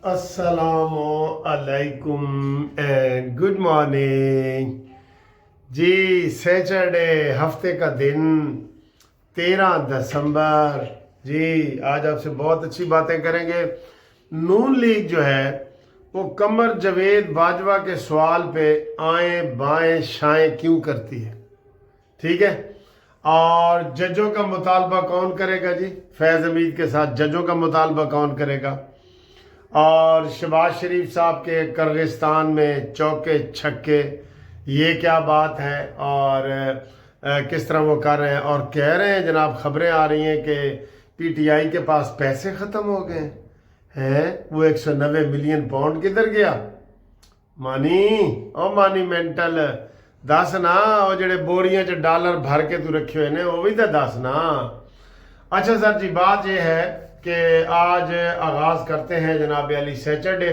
السلام علیکم and good morning جی. سیٹرڈے، ہفتے کا دن، 13 دسمبر. جی آج آپ سے بہت اچھی باتیں کریں گے. نون لیگ جو ہے وہ قمر جاوید باجوہ کے سوال پہ آئیں بائیں شائیں کیوں کرتی ہے. ٹھیک ہے. اور ججوں کا مطالبہ کون کرے گا جی؟ فیض حمید کے ساتھ ججوں کا مطالبہ کون کرے گا؟ اور شہباز شریف صاحب کے کرغستان میں چوکے چھکے، یہ کیا بات ہے اور کس طرح وہ کر رہے ہیں. اور کہہ رہے ہیں جناب، خبریں آ رہی ہیں کہ پی ٹی آئی کے پاس پیسے ختم ہو گئے ہیں. وہ 190 ملین پاؤنڈ کدھر گیا؟ مانی مینٹل دس نا. وہ جڑے بوریاں چ ڈالر بھر کے تو رکھے ہوئے نے وہ بھی تو دس نا. اچھا سر جی، بات یہ ہے کہ آج آغاز کرتے ہیں جناب علی سیٹرڈے.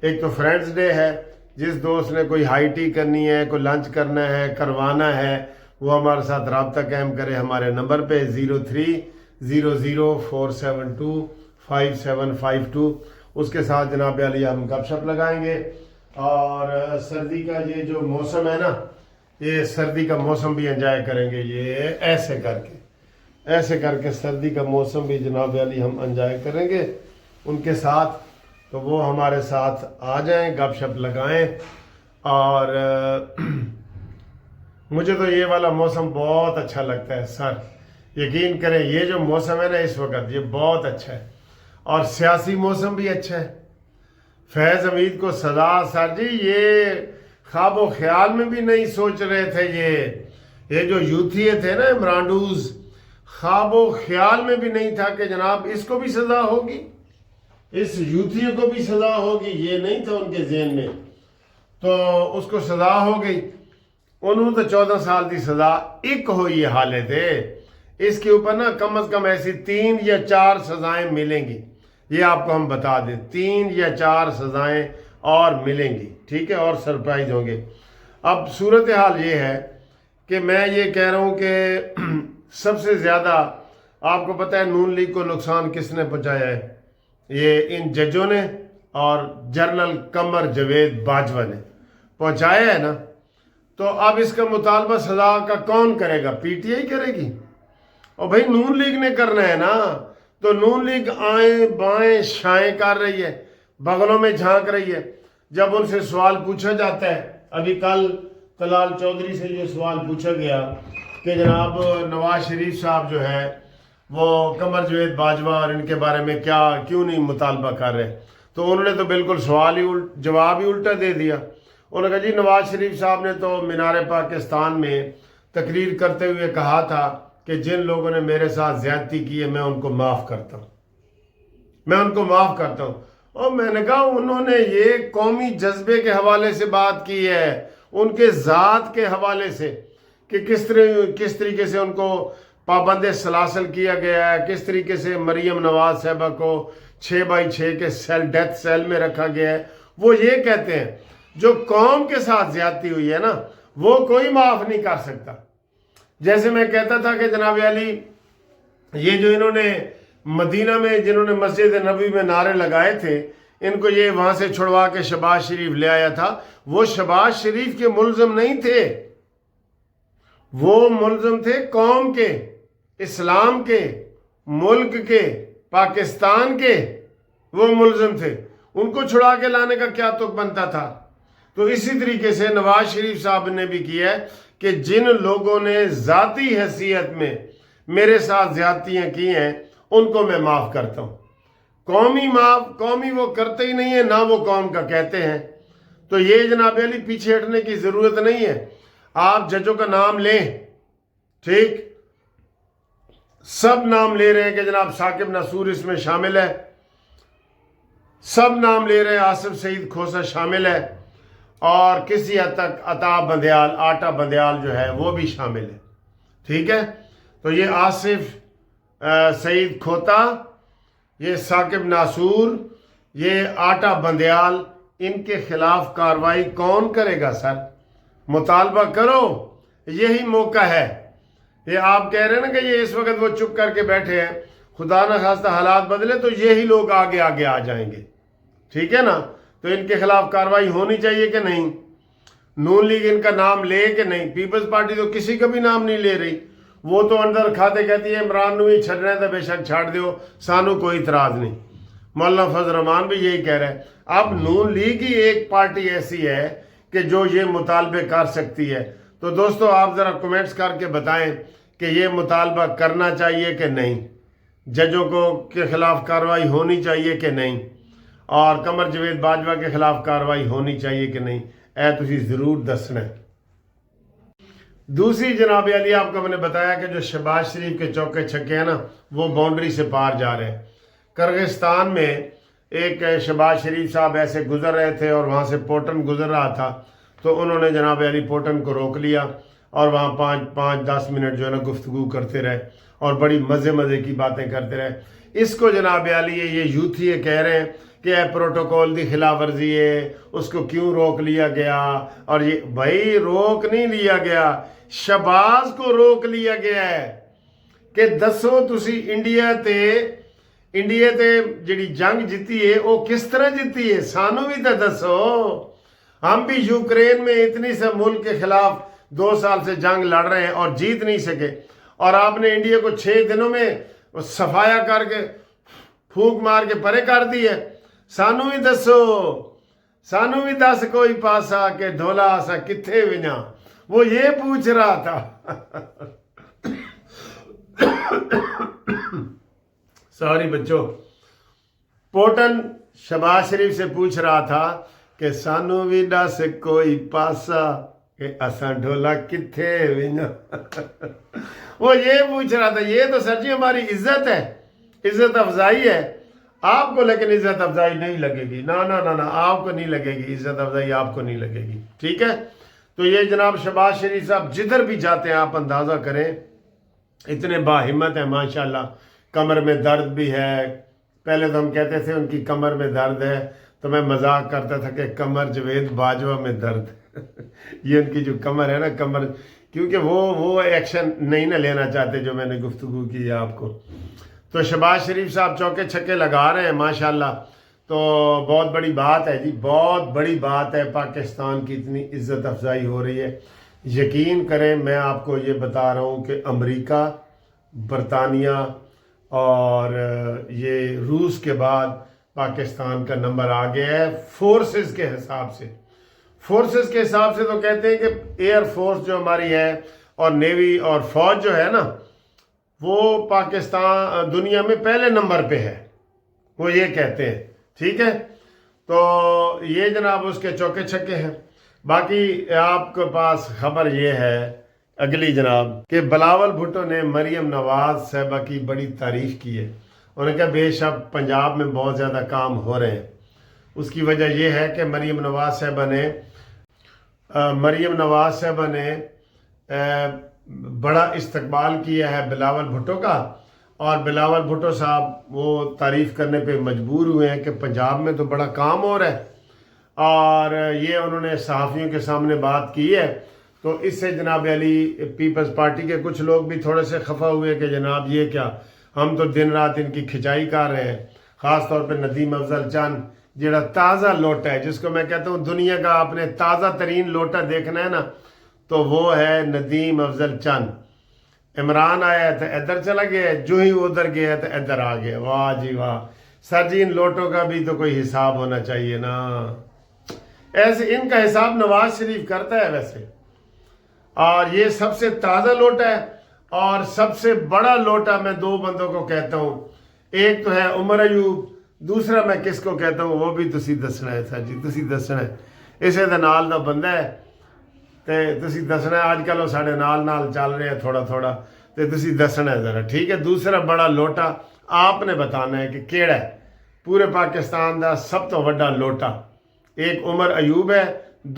ایک تو فرینڈز ڈے ہے. جس دوست نے کوئی ہائی ٹی کرنی ہے، کوئی لنچ کرنا ہے، کروانا ہے، وہ ہمارے ساتھ رابطہ قائم کرے ہمارے نمبر پہ 030047255752. اس کے ساتھ جناب علی ہم گپ شپ لگائیں گے. اور سردی کا یہ جو موسم ہے نا، یہ سردی کا موسم بھی انجوائے کریں گے. یہ ایسے کر کے سردی کا موسم بھی جناب علی ہم انجوائے کریں گے ان کے ساتھ. تو وہ ہمارے ساتھ آ جائیں، گپ شپ لگائیں. اور مجھے تو یہ والا موسم بہت اچھا لگتا ہے سر. یقین کریں یہ جو موسم ہے نا اس وقت، یہ بہت اچھا ہے. اور سیاسی موسم بھی اچھا ہے. فیض حمید کو سزا سر جی، یہ خواب و خیال میں بھی نہیں سوچ رہے تھے. یہ جو یوتھی تھے نا عمرانڈوز، خواب و خیال میں بھی نہیں تھا کہ جناب اس کو بھی سزا ہوگی، اس یوتھی کو بھی سزا ہوگی. یہ نہیں تھا ان کے ذہن میں. تو اس کو سزا ہو گئی. انہوں تو 14 سال کی سزا ایک ہوئی ہے حالے تھے. اس کے اوپر نا کم از کم ایسی 3 یا 4 سزائیں ملیں گی. یہ آپ کو ہم بتا دیں، 3 یا 4 سزائیں اور ملیں گی. ٹھیک ہے. اور سرپرائز ہوں گے. اب صورتحال یہ ہے کہ میں یہ کہہ رہا ہوں کہ سب سے زیادہ آپ کو پتہ ہے نون لیگ کو نقصان کس نے پہنچایا ہے؟ یہ ان ججوں نے اور جنرل قمر جاوید باجوہ نے پہنچایا ہے نا. تو اب اس کا مطالبہ سزا کا کون کرے گا؟ پی ٹی آئی کرے گی. اور بھائی نون لیگ نے کرنا ہے نا. تو نون لیگ آئیں بائیں شائیں کر رہی ہے، بغلوں میں جھانک رہی ہے. جب ان سے سوال پوچھا جاتا ہے، ابھی کل طلال چودھری سے یہ سوال پوچھا گیا کہ جناب نواز شریف صاحب جو ہے وہ قمر جاوید باجوہ اور ان کے بارے میں کیوں نہیں مطالبہ کر رہے؟ تو انہوں نے تو بالکل جواب ہی الٹا دے دیا. انہوں نے کہا جی نواز شریف صاحب نے تو مینار پاکستان میں تقریر کرتے ہوئے کہا تھا کہ جن لوگوں نے میرے ساتھ زیادتی کی ہے میں ان کو معاف کرتا ہوں. اور میں نے کہا انہوں نے یہ قومی جذبے کے حوالے سے بات کی ہے، ان کے ذات کے حوالے سے کہ کس طریقے سے ان کو پابند سلاسل کیا گیا ہے، کس طریقے سے مریم نواز صاحبہ کو 6x6 کے ڈیتھ سیل میں رکھا گیا ہے. وہ یہ کہتے ہیں جو قوم کے ساتھ زیادتی ہوئی ہے نا وہ کوئی معاف نہیں کر سکتا. جیسے میں کہتا تھا کہ جناب علی یہ جو انہوں نے مدینہ میں جنہوں نے مسجد نبوی میں نعرے لگائے تھے، ان کو یہ وہاں سے چھڑوا کے شہباز شریف لے آیا تھا. وہ شہباز شریف کے ملزم نہیں تھے، وہ ملزم تھے قوم کے، اسلام کے، ملک کے، پاکستان کے. وہ ملزم تھے. ان کو چھڑا کے لانے کا کیا تک بنتا تھا؟ تو اسی طریقے سے نواز شریف صاحب نے بھی کیا ہے کہ جن لوگوں نے ذاتی حیثیت میں میرے ساتھ زیادتیاں کی ہیں ان کو میں معاف کرتا ہوں. قومی وہ کرتے ہی نہیں ہیں، نہ وہ قوم کا کہتے ہیں. تو یہ جناب علی پیچھے ہٹنے کی ضرورت نہیں ہے. آپ ججوں کا نام لیں، ٹھیک، سب نام لے رہے ہیں کہ جناب ثاقب ناصور اس میں شامل ہے، سب نام لے رہے ہیں، آصف سعید کھوسہ شامل ہے، اور کسی حد تک آٹا بندیال جو ہے وہ بھی شامل ہے. ٹھیک ہے. تو یہ آصف سعید کھوتا، یہ ثاقب ناصور، یہ آٹا بندیال، ان کے خلاف کارروائی کون کرے گا سر؟ مطالبہ کرو، یہی موقع ہے. یہ آپ کہہ رہے ہیں نا کہ یہ اس وقت وہ چپ کر کے بیٹھے ہیں، خدا نہ خواستہ حالات بدلے تو یہی لوگ آگے آ جائیں گے. ٹھیک ہے نا؟ تو ان کے خلاف کارروائی ہونی چاہیے کہ نہیں؟ نون لیگ ان کا نام لے کہ نہیں؟ پیپلز پارٹی تو کسی کا بھی نام نہیں لے رہی، وہ تو اندر کھاتے کہتی ہے عمران نو ہی چھڑنا ہے تو بے شک چھاڑ دیو، سانو کوئی اعتراض نہیں۔ مولانا فضل الرحمان بھی یہی کہہ رہے ہیں۔ اب نون لیگ ہی ایک پارٹی ایسی ہے کہ جو یہ مطالبے کر سکتی ہے۔ تو دوستو آپ ذرا کمنٹس کر کے بتائیں کہ یہ مطالبہ کرنا چاہیے کہ نہیں، ججوں کو کے خلاف کارروائی ہونی چاہیے کہ نہیں، اور قمر جاوید باجوہ کے خلاف کارروائی ہونی چاہیے کہ نہیں، اے تسی ضرور دسنا ہے۔ دوسری جناب علی آپ کو میں نے بتایا کہ جو شہباز شریف کے چوکے چھکے ہیں نا وہ باؤنڈری سے پار جا رہے ہیں۔ کرغستان میں ایک شہباز شریف صاحب ایسے گزر رہے تھے اور وہاں سے پوٹن گزر رہا تھا، تو انہوں نے جناب علی پوٹن کو روک لیا اور وہاں 5-10 منٹ جو ہے نا گفتگو کرتے رہے اور بڑی مزے کی باتیں کرتے رہے۔ اس کو جناب علی یہ یوتھی یہ کہہ رہے ہیں کہ پروٹوکول دی خلاف ورزی ہے، اس کو کیوں روک لیا گیا؟ اور یہ بھائی روک نہیں لیا گیا، شہباز کو روک لیا گیا ہے کہ دسو تسی انڈیا تے جڑی جنگ جیتی ہے وہ کس طرح جیتی ہے، سانو بھی تو دسو۔ ہم بھی یوکرین میں اتنی سے ملک کے خلاف 2 سال سے جنگ لڑ رہے ہیں اور جیت نہیں سکے، اور آپ نے انڈیا کو 6 دنوں میں صفایا کر کے پھونک مار کے پرے کر دی ہے۔ سانو بھی دسو، سانو بھی دس کوئی پاسا کہ دھولا آسا کتھے ونیا، وہ یہ پوچھ رہا تھا۔ سوری بچوں، پوٹن شہباز شریف سے پوچھ رہا تھا کہ سانو بھی دس کوئی پاسا کہ اساں ڈھولا کتھے ونیا۔ وہ یہ پوچھ رہا تھا۔ یہ تو سر جی ہماری عزت ہے، عزت افزائی ہے آپ کو، لیکن عزت افزائی نہیں لگے گی، نا آپ کو نہیں لگے گی، عزت افزائی آپ کو نہیں لگے گی، ٹھیک ہے؟ تو یہ جناب شہباز شریف صاحب جدھر بھی جاتے ہیں آپ اندازہ کریں اتنے باہمت ہیں ماشاءاللہ۔ کمر میں درد بھی ہے، پہلے تو ہم کہتے تھے ان کی کمر میں درد ہے تو میں مذاق کرتا تھا کہ قمر جاوید باجوہ میں درد۔ یہ ان کی جو کمر ہے نا، کمر، کیونکہ وہ ایکشن نہیں نہ لینا چاہتے جو میں نے گفتگو کی ہے آپ کو۔ تو شہباز شریف صاحب چوکے چھکے لگا رہے ہیں ماشاءاللہ، تو بہت بڑی بات ہے جی، بہت بڑی بات ہے، پاکستان کی اتنی عزت افزائی ہو رہی ہے۔ یقین کریں میں آپ کو یہ بتا رہا ہوں کہ امریکہ، برطانیہ اور یہ روس کے بعد پاکستان کا نمبر آ گیا ہے فورسز کے حساب سے۔ فورسز کے حساب سے تو کہتے ہیں کہ ایئر فورس جو ہماری ہے اور نیوی اور فوج جو ہے نا، وہ پاکستان دنیا میں پہلے نمبر پہ ہے، وہ یہ کہتے ہیں، ٹھیک ہے؟ تو یہ جناب اس کے چوکے چھکے ہیں۔ باقی آپ کے پاس خبر یہ ہے اگلی جناب کہ بلاول بھٹو نے مریم نواز صاحبہ کی بڑی تعریف کی ہے۔ انہوں نے کہا بے شک پنجاب میں بہت زیادہ کام ہو رہے ہیں، اس کی وجہ یہ ہے کہ مریم نواز صاحبہ نے بڑا استقبال کیا ہے بلاول بھٹو کا، اور بلاول بھٹو صاحب وہ تعریف کرنے پہ مجبور ہوئے ہیں کہ پنجاب میں تو بڑا کام ہو رہا ہے، اور یہ انہوں نے صحافیوں کے سامنے بات کی ہے۔ تو اس سے جناب علی پیپلز پارٹی کے کچھ لوگ بھی تھوڑے سے خفا ہوئے کہ جناب یہ کیا، ہم تو دن رات ان کی کھچائی کر رہے ہیں، خاص طور پہ ندیم افضل چند جڑا تازہ لوٹا ہے، جس کو میں کہتا ہوں دنیا کا آپ نے تازہ ترین لوٹا دیکھنا ہے نا تو وہ ہے ندیم افضل چند۔ عمران آیا تو ادھر چلا گیا، جو ہی ادھر گیا تو ادھر آ گیا، واہ جی واہ۔ سر جی ان لوٹوں کا بھی تو کوئی حساب ہونا چاہیے نا، ایسے ان کا حساب نواز شریف کرتا ہے ویسے، اور یہ سب سے تازہ لوٹا ہے، اور سب سے بڑا لوٹا میں 2 بندوں کو کہتا ہوں، ایک تو ہے عمر ایوب، دوسرا میں کس کو کہتا ہوں وہ بھی تسی دسنا ہے سر جی، تسی دسنا ہے، اسے دے نال دا بندہ ہے تے تسی دسنا ہے، آج کل وہ ساڑھے نال چل رہے ہیں تھوڑا تھوڑا، تے تسی دسنا ہے ذرا، ٹھیک ہے؟ دوسرا بڑا لوٹا آپ نے بتانا ہے کہ کیڑا ہے پورے پاکستان دا سب تو بڑا لوٹا، ایک عمر ایوب ہے،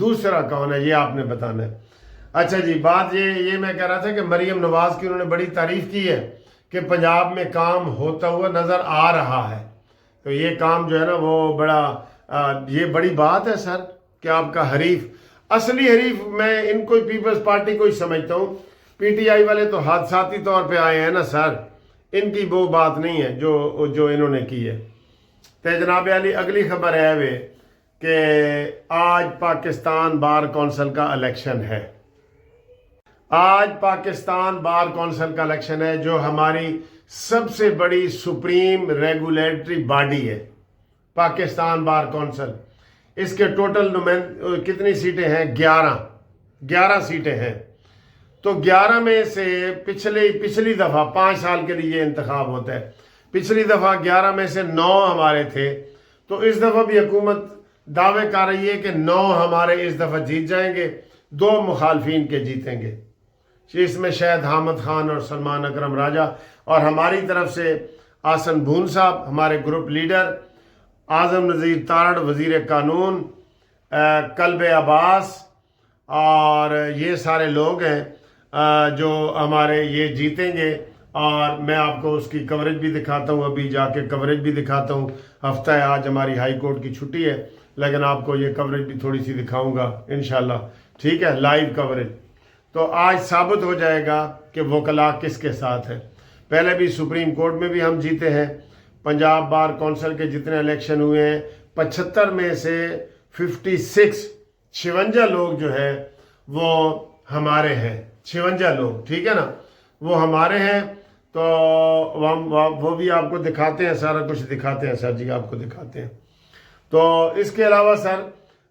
دوسرا کون ہے یہ آپ نے بتانا ہے۔ اچھا جی، بات یہ میں کہہ رہا تھا کہ مریم نواز کی انہوں نے بڑی تعریف کی ہے کہ پنجاب میں کام ہوتا ہوا نظر آ رہا ہے، تو یہ کام جو ہے نا وہ بڑا یہ بڑی بات ہے سر کہ آپ کا حریف، اصلی حریف میں ان کو پیپلز پارٹی کو ہی سمجھتا ہوں، پی ٹی آئی والے تو حادثاتی طور پہ آئے ہیں نا سر، ان کی وہ بات نہیں ہے جو انہوں نے کی ہے۔ تو جناب علی اگلی خبر ہے وہ کہ آج پاکستان بار کونسل کا الیکشن ہے. آج پاکستان بار کونسل کا الیکشن ہے جو ہماری سب سے بڑی سپریم ریگولیٹری باڈی ہے. پاکستان بار کونسل، اس کے ٹوٹل کتنی سیٹیں ہیں؟ 11 سیٹیں ہیں. تو 11 میں سے پچھلی دفعہ 5 سال کے لیے انتخاب ہوتا ہے. پچھلی دفعہ 11 میں سے 9 ہمارے تھے. تو اس دفعہ بھی حکومت دعوے کر رہی ہے کہ 9 ہمارے اس دفعہ جیت جائیں گے، 2 مخالفین کے جیتیں گے. اس میں شہد حامد خان اور سلمان اکرم راجہ، اور ہماری طرف سے آسن بھون صاحب ہمارے گروپ لیڈر، اعظم نذیر تارڑ وزیر قانون، کلب عباس، اور یہ سارے لوگ ہیں جو ہمارے یہ جیتیں گے. اور میں آپ کو اس کی کوریج بھی دکھاتا ہوں، ابھی جا کے کوریج بھی دکھاتا ہوں. ہفتہ ہے، آج ہماری ہائی کورٹ کی چھٹی ہے، لیکن آپ کو یہ کوریج بھی تھوڑی سی دکھاؤں گا انشاءاللہ. ٹھیک ہے، لائیو کوریج. تو آج ثابت ہو جائے گا کہ وکلاء کس کے ساتھ ہے. پہلے بھی سپریم کورٹ میں بھی ہم جیتے ہیں. پنجاب بار کونسل کے جتنے الیکشن ہوئے ہیں 75 میں سے 56 لوگ جو ہیں وہ ہمارے ہیں. 56 لوگ، ٹھیک ہے نا، وہ ہمارے ہیں. تو وہ بھی آپ کو دکھاتے ہیں، سارا کچھ دکھاتے ہیں سر جی، آپ کو دکھاتے ہیں. تو اس کے علاوہ سر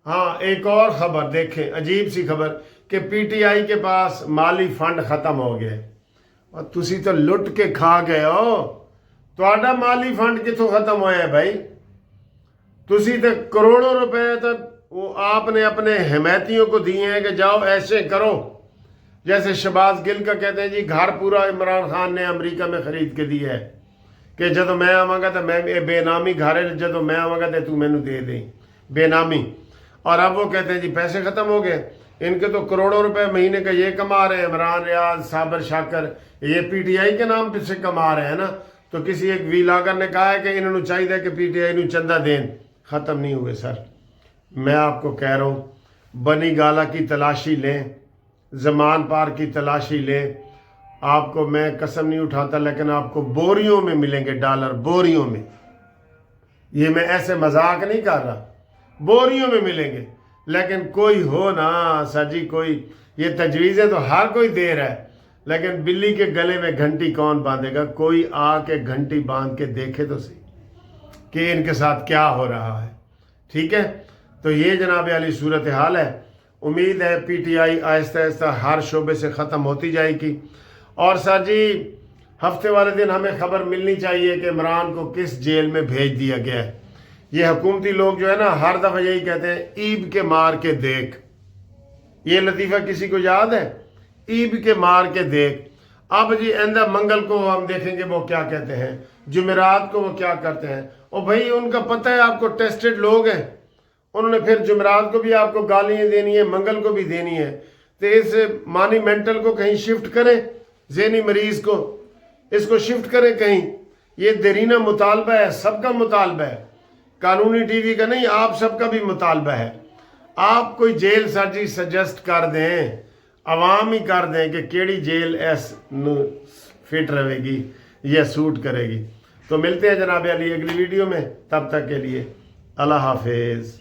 ہاں ایک اور خبر دیکھیں، عجیب سی خبر کہ پی ٹی آئی کے پاس مالی فنڈ ختم ہو گیا. اور تسی تو لٹ کے کھا گئے ہو. تہاڈا مالی فنڈ کتوں ختم ہوا ہے بھائی؟ تسی تو کروڑوں روپے تو وہ آپ نے اپنے حمایتیوں کو دیے ہیں کہ جاؤ ایسے کرو. جیسے شہباز گل کا کہتے ہیں جی گھر پورا عمران خان نے امریکہ میں خرید کے دیا ہے کہ جدو میں آواں گا تو میں بے نامی گھر ہے، جدو میں آواں گا تو مینوں دے دیں بے نامی. اور اب وہ کہتے ہیں جی پیسے ختم ہو گئے. ان کے تو کروڑوں روپے مہینے کا یہ کما رہے ہیں. عمران ریاض، صابر شاکر، یہ پی ٹی آئی کے نام پہ سے کما رہے ہیں نا. تو کسی ایک ویلاگر نے کہا ہے کہ انہوں نے چاہیے کہ پی ٹی آئی نو چندہ دیں. ختم نہیں ہوئے سر. میں آپ کو کہہ رہا ہوں بنی گالا کی تلاشی لیں، زمان پار کی تلاشی لیں. آپ کو میں قسم نہیں اٹھاتا لیکن آپ کو بوریوں میں ملیں گے ڈالر، بوریوں میں. یہ میں ایسے مذاق نہیں کر رہا، بوریوں میں ملیں گے. لیکن کوئی ہو نا سر جی، کوئی، یہ تجویزیں تو ہر کوئی دے رہا ہے لیکن بلی کے گلے میں گھنٹی کون باندھے گا؟ کوئی آ کے گھنٹی باندھ کے دیکھے تو صحیح کہ ان کے ساتھ کیا ہو رہا ہے. ٹھیک ہے، تو یہ جناب علی صورتحال ہے. امید ہے پی ٹی آئی آہستہ آہستہ ہر شعبے سے ختم ہوتی جائے گی. اور سر جی ہفتے والے دن ہمیں خبر ملنی چاہیے کہ عمران کو کس جیل میں بھیج دیا گیا ہے. یہ حکومتی لوگ جو ہے نا ہر دفعہ یہی کہتے ہیں عیب کے مار کے دیکھ. یہ لطیفہ کسی کو یاد ہے؟ عیب کے مار کے دیکھ. اب جی آئندہ منگل کو ہم دیکھیں گے وہ کیا کہتے ہیں، جمعرات کو وہ کیا کرتے ہیں. اور بھائی ان کا پتہ ہے آپ کو ٹیسٹڈ لوگ ہیں، انہوں نے پھر جمعرات کو بھی آپ کو گالیاں دینی ہے، منگل کو بھی دینی ہے. تو اس مانی مینٹل کو کہیں شفٹ کریں، ذہنی مریض کو اس کو شفٹ کریں کہیں. یہ دیرینہ مطالبہ ہے، سب کا مطالبہ ہے، قانونی ٹی وی کا نہیں، آپ سب کا بھی مطالبہ ہے. آپ کوئی جیل سر جی سجیسٹ کر دیں، عوام ہی کر دیں کہ کیڑی جیل ایس فٹ رہے گی یا سوٹ کرے گی. تو ملتے ہیں جناب علی اگلی ویڈیو میں، تب تک کے لیے اللہ حافظ.